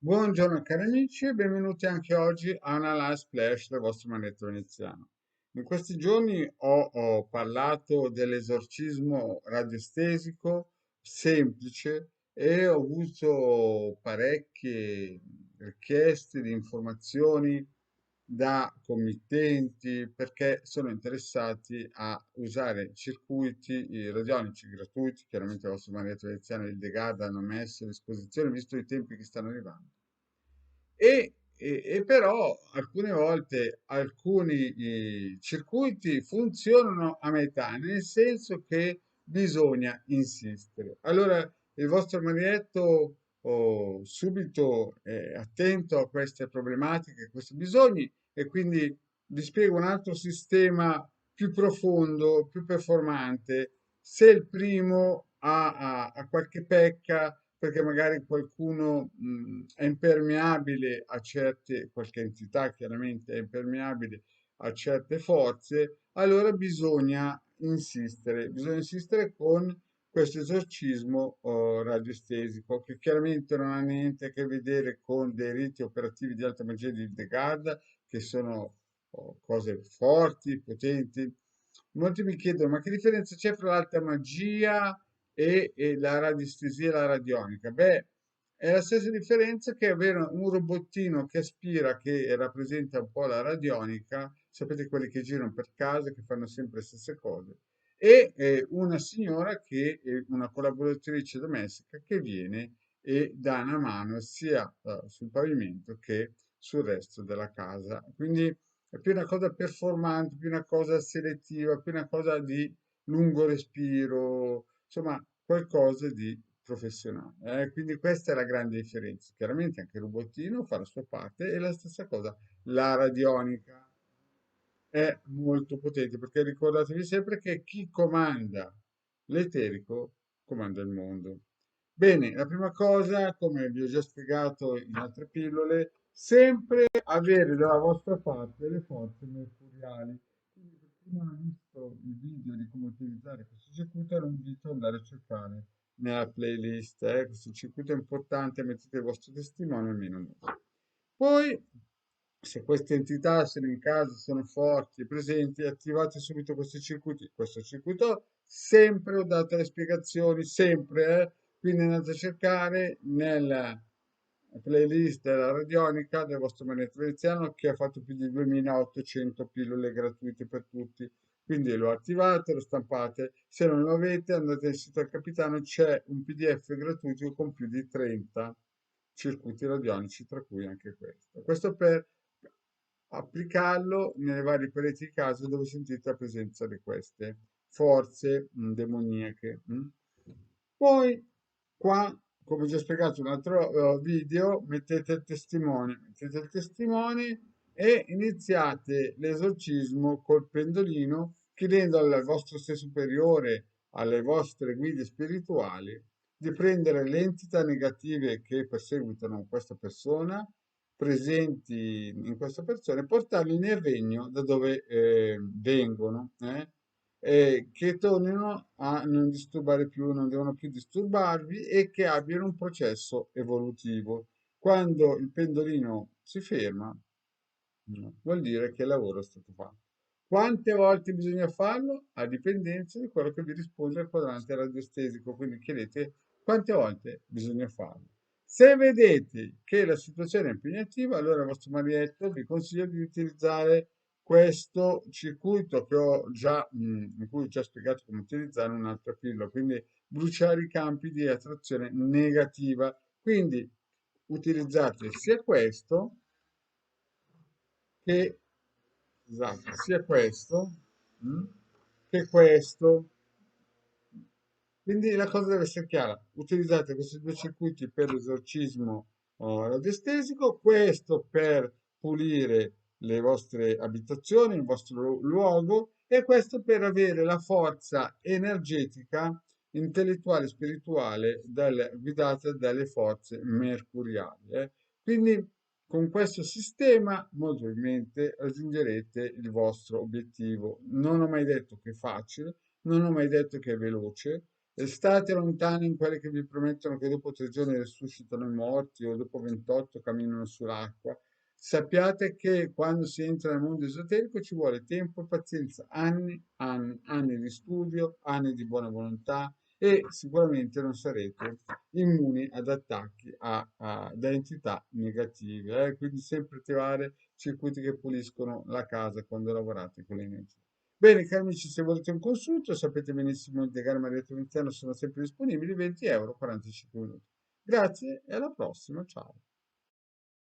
Buongiorno cari amici e benvenuti anche oggi a una live splash del vostro Manettro Veneziano. In questi giorni ho parlato dell'esorcismo radiestesico semplice e ho avuto parecchie richieste di informazioni da committenti perché sono interessati a usare circuiti radionici gratuiti. Chiaramente il vostro Manettro Veneziano e il De Garda hanno messo a disposizione, visto i tempi che stanno arrivando e però alcune volte alcuni circuiti funzionano a metà, nel senso che bisogna insistere. Allora il vostro Marietto subito è attento a queste problematiche, a questi bisogni e quindi vi spiego un altro sistema più profondo, più performante. Se il primo ha qualche pecca, perché magari qualcuno è impermeabile a certe, qualche entità chiaramente è impermeabile a certe forze, allora bisogna insistere con questo esorcismo radiestesico, che chiaramente non ha niente a che vedere con dei riti operativi di alta magia di Hildegard, che sono cose forti, potenti. Molti mi chiedono, ma che differenza c'è fra l'alta magia e la radiestesia e la radionica? Beh, è la stessa differenza che avere un robottino che aspira, che rappresenta un po' la radionica, sapete quelli che girano per casa, che fanno sempre le stesse cose, e una signora che è una collaboratrice domestica che viene e dà una mano sia sul pavimento che sul resto della casa. Quindi è più una cosa performante, più una cosa selettiva, più una cosa di lungo respiro, insomma, qualcosa di professionale. Quindi questa è la grande differenza. Chiaramente anche il robottino fa la sua parte e la stessa cosa la radionica è molto potente perché ricordatevi sempre che chi comanda l'eterico comanda il mondo. Bene, la prima cosa, come vi ho già spiegato in altre pillole, sempre avere dalla vostra parte le forze mercuriali. Quindi per chi non ha visto il video di come utilizzare questo circuito, lo invito ad andare a cercare nella playlist. Questo circuito è importante, mettete il vostro testimone almeno noi. Poi, se queste entità sono in casa, sono forti, presenti, attivate subito questi circuiti. Questo circuito sempre ho dato le spiegazioni, sempre, quindi andate a cercare nella playlist della radionica del vostro maestro veneziano che ha fatto più di 2800 pillole gratuite per tutti. Quindi lo attivate, lo stampate. Se non lo avete, andate nel sito del capitano, c'è un PDF gratuito con più di 30 circuiti radionici, tra cui anche questo. Questo per applicarlo nelle varie pareti di casa dove sentite la presenza di queste forze demoniache. Poi qua, come già spiegato in un altro video, mettete il testimone e iniziate l'esorcismo col pendolino, chiedendo al vostro sé superiore, alle vostre guide spirituali, di prendere le entità negative che perseguitano questa persona, presenti in questa persona, e portarli nel regno da dove vengono. Che tornino a non disturbare più, non devono più disturbarvi e che abbiano un processo evolutivo. Quando il pendolino si ferma, no, vuol dire che il lavoro è stato fatto. Quante volte bisogna farlo? A dipendenza di quello che vi risponde il quadrante radiostesico, quindi chiedete quante volte bisogna farlo. Se vedete che la situazione è impegnativa, allora il vostro marietto vi consiglio di utilizzare questo circuito che ho già, in cui ho già spiegato come utilizzare un'altra pillola, quindi bruciare i campi di attrazione negativa. Quindi utilizzate sia questo che, esatto, sia questo mm, che questo. Quindi la cosa deve essere chiara. Utilizzate questi due circuiti per l'esorcismo radiestesico, questo per pulire le vostre abitazioni, il vostro luogo e questo per avere la forza energetica, intellettuale e spirituale guidata dalle forze mercuriali. Quindi con questo sistema molto probabilmente raggiungerete il vostro obiettivo. Non ho mai detto che è facile, non ho mai detto che è veloce, E state lontani in quelli che vi promettono che dopo 3 giorni resuscitano i morti o dopo 28 camminano sull'acqua. Sappiate che quando si entra nel mondo esoterico ci vuole tempo e pazienza, anni, anni, anni di studio, anni di buona volontà e sicuramente non sarete immuni ad attacchi da entità negative. Quindi sempre attivare circuiti che puliscono la casa quando lavorate con le energie. Bene, cari amici, se volete un consulto, sapete benissimo il Diagram Retroiniziano sono sempre disponibili, 20 euro, 45 minuti. Grazie e alla prossima, ciao.